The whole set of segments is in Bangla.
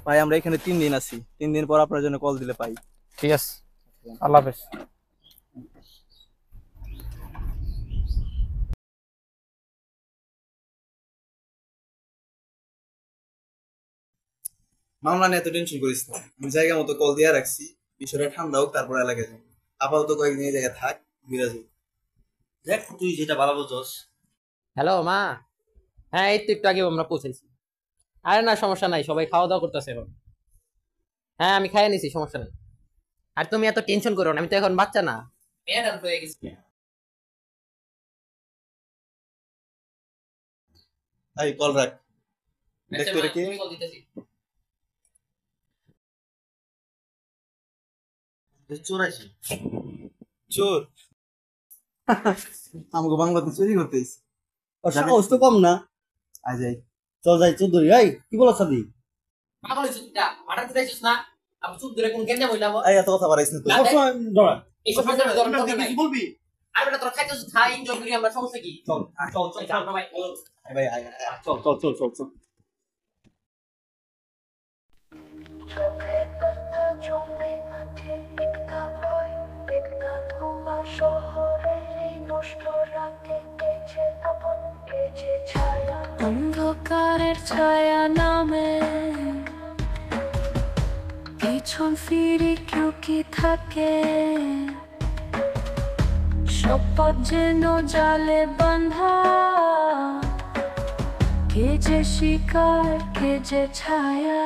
ভাই আমরা এখানে 3 দিন আছি, 3 দিন পর আপনার জন্য কল দিলে পাই। ঠিক আছে, আল্লাহ হাফেজ। মামলা নিয়ে এত টেনশন করিস না, আমি জায়গা মতো কল দিয়ে রাখছি। বিষয়টা ঠান্ডা হোক, তারপরে এলাকায় যাবো। আপাতত কয়েকদিন এই জায়গায় থাক, ঘুরে যাবো। দেখ তুই যেটা ভালো বুঝছস। হ্যালো মা, হ্যাঁ এই তো একটু আগে আমরা পৌঁছাইছি। আরে না সমস্যা নাই, সবাই খাওয়া দাওয়া করতেছে এখন। হ্যাঁ আমি খাইয়ে নিছি, সমস্যা নাই। আর তুমি এত টেনশন করো না, আমি তো এখন বাচ্চা না, প্যারান্ট হয়ে গেছি। এই কল রাখ। আচ্ছা দেখতে মা, রেখে তুমি কল দিতেছি। চোর আছি। চোর আমাকে বাংলাতে চুরি করতেইস। সাহস তো কম না। আয় যাই। চল যাই চৌধুরী। এই কি বলো সাদি? পাগল হইছিস তুই? মার্ডার দিতেছিস না? আমি চুপ ধরে কোন গেঞ্জা বইলাম। এই এত কথা বাড়াইছ না তুই। না, সবসময় ডরা। এই সব কথা ধরে তুই কিছু বলবি? আর বেটা তোরা খাইতেছিস, খাই এনজয় করি, আমরা সমস্যা কি? চল চল চল চল ভাই, আয় ভাই আয় আয়। চল চল চল চল চল। অন্ধকারের ছায়া নামে পিছন ফিরে কেউ কি থাকে, শপথ যেন জালে বাঁধা, কে যে শিকার কে যে ছায়া।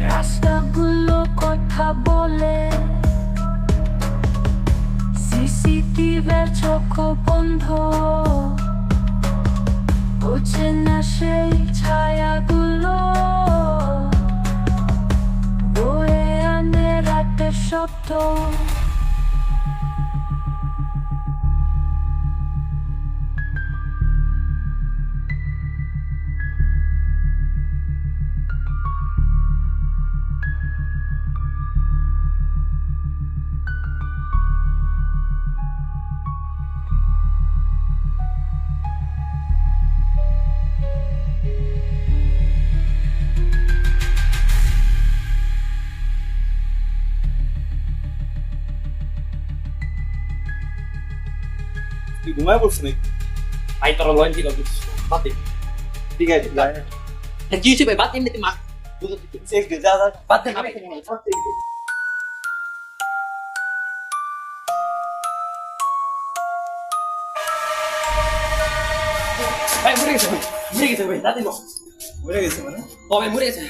রাস্তাগুলো কথা বলে, সিসিটিভির চোখ বন্ধ, বোঝে না সেই ছায়াগুলো, বয়ে আনে রাতের শব্দ। তুই ঘুমায় পড়ছিস নাকি? ভাই তোরা লয়েন কি করছিস? বাদ দে। ঠিক আছে যা। কি হইছে ভাই? বাদ এমনিতে মা চেক দে যা যা। বাদ দে না ভাই। ভাই মরে গেছে ভাই, মরে গেছে ভাই, দাদি বল। মরে গেছে মানে? ও ভাই মরে গেছে।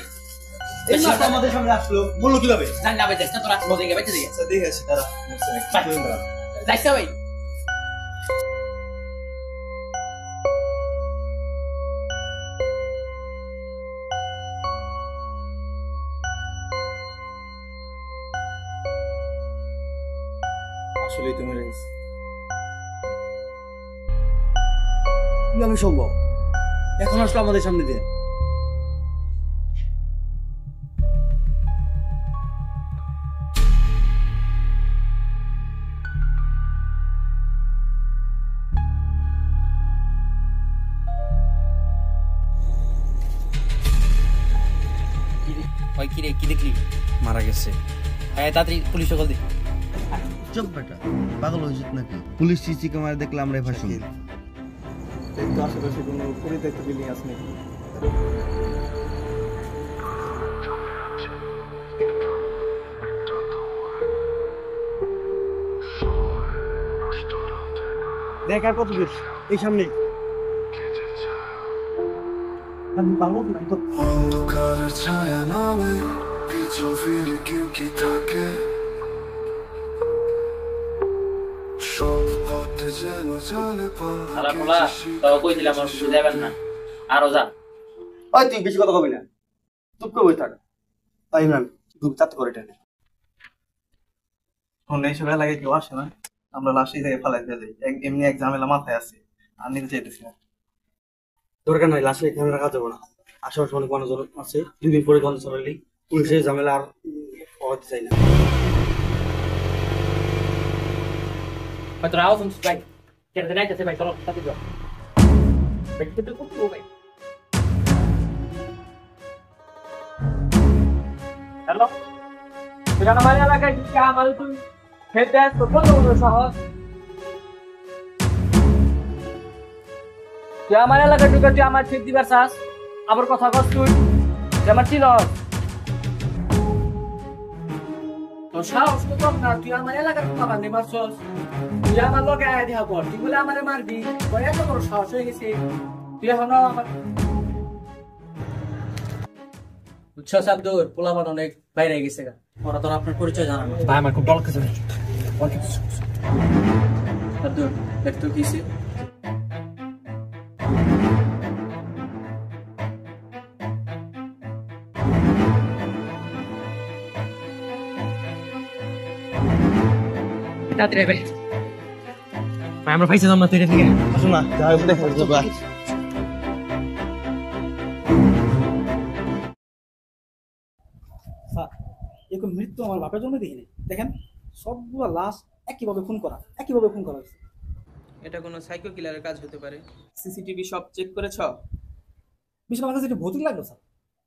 এই মাছ আমাদের সামনে আসলো, বললো কিভাবে? জান না ভাই, যাস না তোরা, মজা গেছে বাইতে দিকে। আচ্ছা দেখে আসি তারা মরছে নাকি। যাইস না ভাই। আসলেই তো মরে গেছে। কিভাবে সম্ভব? এখন আসলো আমাদের সামনে দিয়ে। ভাই কি রে, কি দেখলি? মারা গেছে। হ্যাঁ তাড়াতাড়ি পুলিশে কল দে। চুপ বেটা, পাগল হয়েছিস নাকি? পুলিশ সিসি ক্যামেরা দেখলে আমরা ভাষণ। এই তো আশেপাশে কোনো পরিত্যক্ত বিল্ডিং আছে নাকি? দেখ আর কত দূর? এই সামনে। আমি পাগল না তো। অন্ধকারের ছায়া নামে পিছন ফিরে কেউ কি থাকে, শপথ যেন জালে আলা পোলা, তাও কইছিলাম আমার সাথে যাবেন না। আরো যা। ওই তুই বেশি কথা কবি না, চুপ করে বসে থাক। তাই ম্যাম তুই চাত করে টেনে। ফোন এই সব এলাকায় কেউ আসে না, আমরা লাশ এই জায়গায় ফালাই দিয়ে যাই। এমনি এক ঝামেলা মাথায় আছে, আর নিতে চাইতেছি না। দরকার নাই, লাশে এখানে রাখা যাবে না। আশেপাশে অনেক মানুষজন আছে, 2 দিন পরে গন্ধ ছড়ালি পুলিশের ঝামেলা আর হতে চাই না। ভাই তোরা আওয়াজ শুনছিস ভাই? কেটে যাইতেছে ভাই, চলো তাড়াতাড়ি যাও। ভাই কেটে কোথায় ভাই? হ্যালো, তুই আমার এলাকায় কি আমার তুই খেতে তোর কত বড় সাহস? তুই আমার এলাকায় ঢুকে তুই আমার ঠিক দিবার চাস, আবার কথা কস তুই আমার চিন তোর সাহস তো কম না, তুই আমার এলাকার খাবার নেবার চস, তুই আমার লোকে আয় দেখা কর, তুই বলে আমারে মারবি, তোর এত বড় সাহস হয়ে গেছে, তুই এখন আমার বুঝছস আব্দুল, পোলাপান অনেক বাইরে গেছে গা, ওরা তোর আপনার পরিচয় জানানো ভাই, আমার খুব বল কিছু আব্দুল দেখতো কিসে তাড়াতাড়ি ভাই আমরা পাইছিলাম না তুই থেকে আসো না যাই হোক দেখো বাবা এরকম মৃত্যু আমার বাপের জন্য দেখিনি। দেখেন সবগুলো লাশ একইভাবে খুন করা হয়েছে। এটা কোনো সাইকো কিলারের কাজ হতে পারে। সিসিটিভি সব চেক করেছ? বিষয় আমার কাছে একটু ভৌতিক লাগলো স্যার।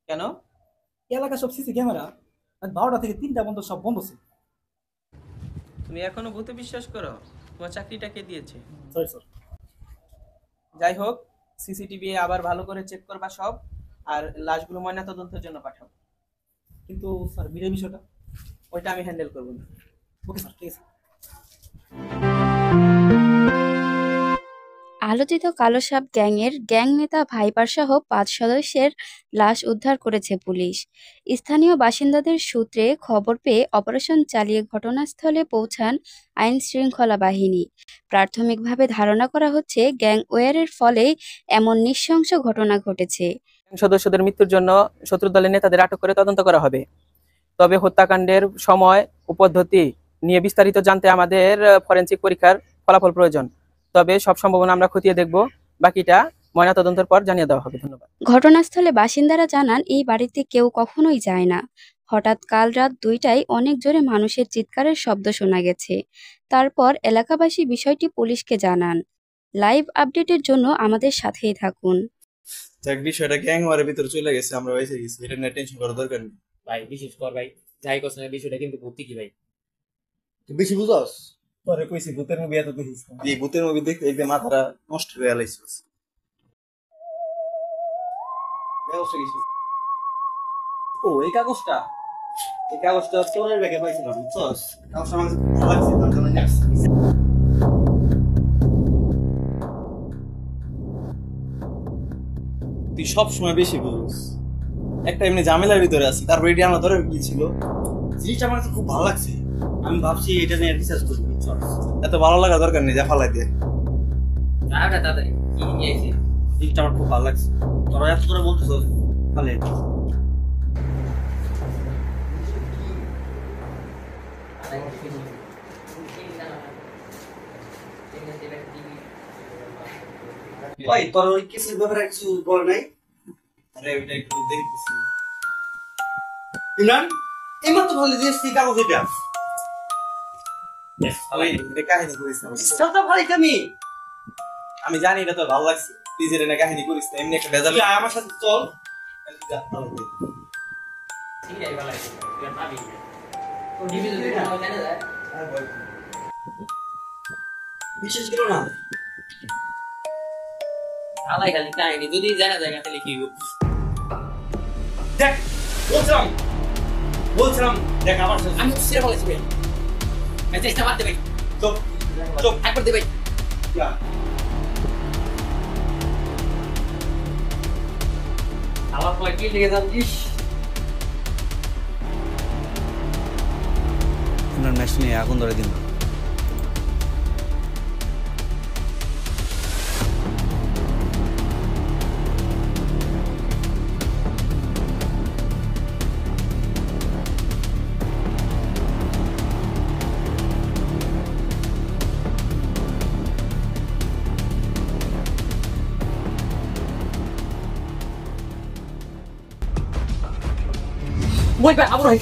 কেন? এলাকার সব সিসি ক্যামেরা 12টা থেকে 3টা পর্যন্ত সব বন্ধ ছিল। তুমি এখনো ভূতে বিশ্বাস করো? তোমার চাকরিটা কে দিয়েছে? Sorry sir. যাই হোক, সিসিটিভি আবার ভালো করে চেক করবা সব, আর লাশগুলো ময়নাতদন্তের জন্য পাঠাও। কিন্তু স্যার মিরের বিষয়টা ওইটা আমি হ্যান্ডেল করবো না। ওকে স্যার, ঠিক আছে। আলোচিত কালো সাপ গ্যাংয়ের গ্যাং নেতা ভাইপার সহ 5 সদস্যের লাশ উদ্ধার করেছে পুলিশ। স্থানীয় বাসিন্দাদের সূত্রে খবর পেয়ে অপারেশন চালিয়ে ঘটনাস্থলে পৌঁছান আইন শৃঙ্খলা বাহিনী। প্রাথমিকভাবে ধারণা করা হচ্ছে গ্যাং ওয়ারের ফলে এমন নৃশংস ঘটনা ঘটেছে। সদস্যদের মৃত্যুর জন্য শত্রু দলের নেতাদের আটক করে তদন্ত করা হবে। তবে হত্যাকাণ্ডের সময় ও পদ্ধতি নিয়ে বিস্তারিত জানতে আমাদের ফরেনসিক পরীক্ষার ফলাফল প্রয়োজন। তবে সব সম্ভাবনা আমরা খতিয়ে দেখব, বাকিটা ময়নাতদন্তের পর জানিয়ে দেওয়া হবে। ধন্যবাদ। ঘটনাস্থলে বাসিন্দারা জানান এই বাড়িতে কেউ কখনোই যায় না। হঠাৎ কাল রাত 2টায় অনেক জোরে মানুষের চিৎকারের শব্দ শোনা গেছে। তারপর এলাকাবাসী বিষয়টি পুলিশকে জানান। লাইভ আপডেটের জন্য আমাদের সাথেই থাকুন। যাক, বিষয়টা গ্যাং ওয়ারের ভিতরে চলে গেছে, আমরা বেঁচে গেছি, এটা নিয়ে টেনশন করার দরকার নেই ভাই। বিশেষ কর ভাই, যাই করছ না বিষয়টা কিন্তু ভর্তি কি ভাই, তুই বেশি বুঝস? তোরে কইছি ভূতের মুভি এত দেখিস না। এই ভূতের মুভি দেখতে একদম মাথাটা নষ্ট হয়ে গেলাইছিস। ও এই কাগজটা তোর ব্যাগে পাইছিলাম, বুঝছস? কাগজটা আমার কাছে ভালো লাগছে, তার জন্য নিয়ে আসছি। তুই সব সময় বেশি বুঝিস। একটা এমনি ঝামেলার ভিতরে আছি, তারপর এটি আমার ধরে কি ছিল, জিনিসটা আমার কাছে খুব ভালো লাগছে। আমি ভাবছি এটা নিয়ে রিসার্চ করবো, বুঝছস? এত ভালো লাগা দরকার নেই, যা ফালাই দিয়ে। তাড়াতাড়ি কি নিয়ে আইছি? জিনিসটা আমার খুব ভালো লাগছে। তোরা এত করে বলতেছস, তাহলে ভাই তোর ওই কেসের ব্যাপারে কিছু বলে নাই? আরে ওইটা একটু দেখতেছি। ইমরান, এমন তো বলে দিয়েছি কাগজ এটা। ফালাই এটা কাহিনী করিস না। চলতে ভাই তুমি, আমি জানি এটা তো ভালো লাগছে, তুই যেটা না কাহিনী করিস না, এমনি একটা ভেজাল। তুই আয় আমার সাথে চল। ঠিক আছে ভালো লাগছে, তুই আর ভাবি না তো ডিবি যদি ভালো জানা যায়। বিশেষ করে না আলাই খালি কাহিনী যদি জানা যায় তাহলে কি হবে? দেখ, বলছিলাম দেখ আমার সাথে। আমি তো সেটা বলেছি ভাই, মেসেজটা মারতে ভাই, চুপ চুপ একবার দে ভাই। যা। আমার পরে কি লিখে যাচ্ছিস? আপনার ম্যাচ নিয়ে আগুন ধরে দিন। Voy para abro ahí.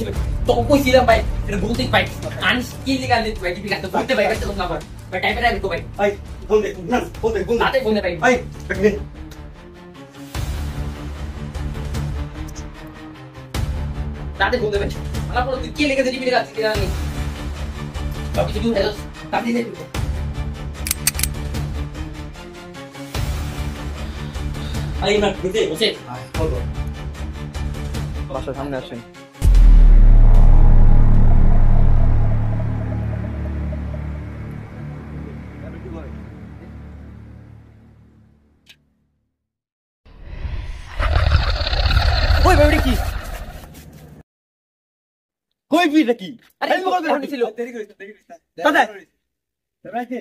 Toko ko sila bay. Rebuting bay. Anis kili ka lit bay. Dibigat to. Bunte bay. Basta lang bay. Bay tayo pa rin ko bay. Ay, বলতে না বলতে Ate bunte bay. ay Ate bunte bay. Anak perlu dikili ke jadi bilang sekira nih. Tapi itu harus tapi itu. Ayo nak, gede, oke. বাসার সামনে আসেন। কই ভাই কি কই বিটা কি আরে কি ছিল? দেরি করিস না। দাদা দাদা কে?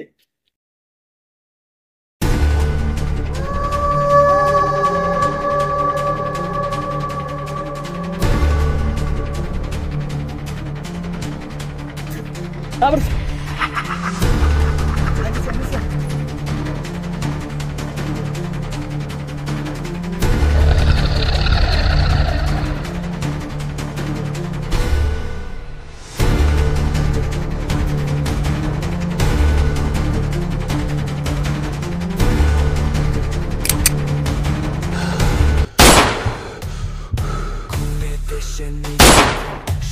আবার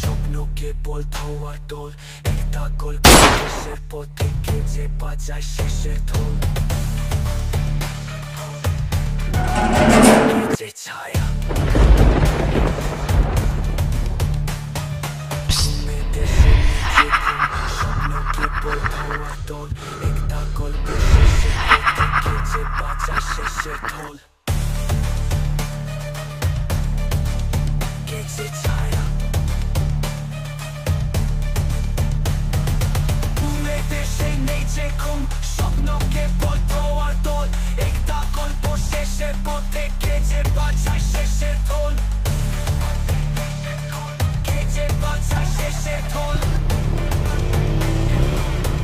স্বপ্নকে বলতে হওয়ার তোর একটা গল্প শেষের পথে যে বাজায় শেষের ঢোল যে ছায়া স্বপ্নকে বলতে হওয়ার তোর একটা গল্প শেষের পথে যে বাজায় শেষের ঢোল যে ছায়া দেশে নেই যে ঘুম স্বপ্নকে বলতো আর তোর একটা গল্প শেষের পথে কে যে বাজায় শেষের ঢোল কে যে বাজায় শেষের ঢোল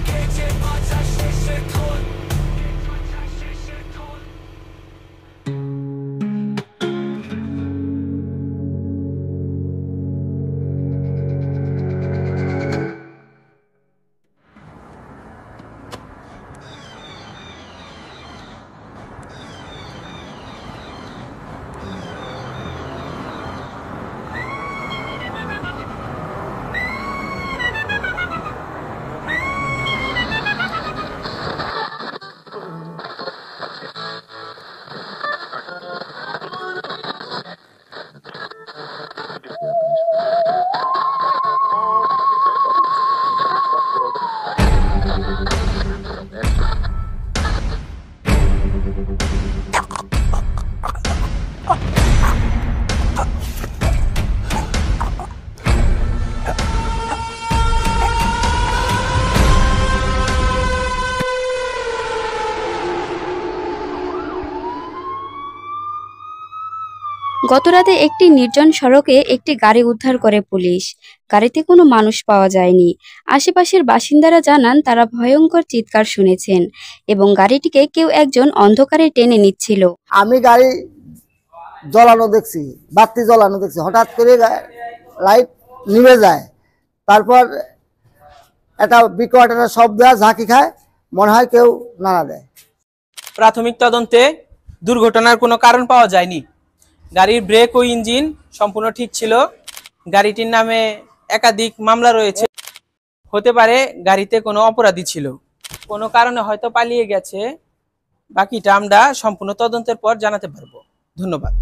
কে যে বাজায় শেষের ঢোল গতরাতে একটি নির্জন সড়কে একটি গাড়ি উদ্ধার করে পুলিশ। গাড়িতে কোনো মানুষ পাওয়া যায়নি। আশেপাশের বাসিন্দারা জানান তারা ভয়ঙ্কর চিৎকার শুনেছেন এবং গাড়িটিকে কেউ একজন অন্ধকারে টেনে নিচ্ছিল। আমি গাড়ি জ্বলানো দেখছি, বাতি জ্বলানো দেখছি, হঠাৎ করে লাইট নিভে যায়, তারপর একটা বিকট একটা শব্দ ঝাঁকি খায়, মনে হয় কেউ নাড়া দেয়। প্রাথমিক তদন্তে দুর্ঘটনার কোনো কারণ পাওয়া যায়নি। গাড়ির ব্রেক ও ইঞ্জিন সম্পূর্ণ ঠিক ছিল। গাড়িটির নামে একাধিক মামলা রয়েছে, হতে পারে গাড়িতে কোনো অপরাধী ছিল, কোনো কারণে হয়তো পালিয়ে গেছে। বাকিটা আমরা সম্পূর্ণ তদন্তের পর জানাতে পারবো। ধন্যবাদ।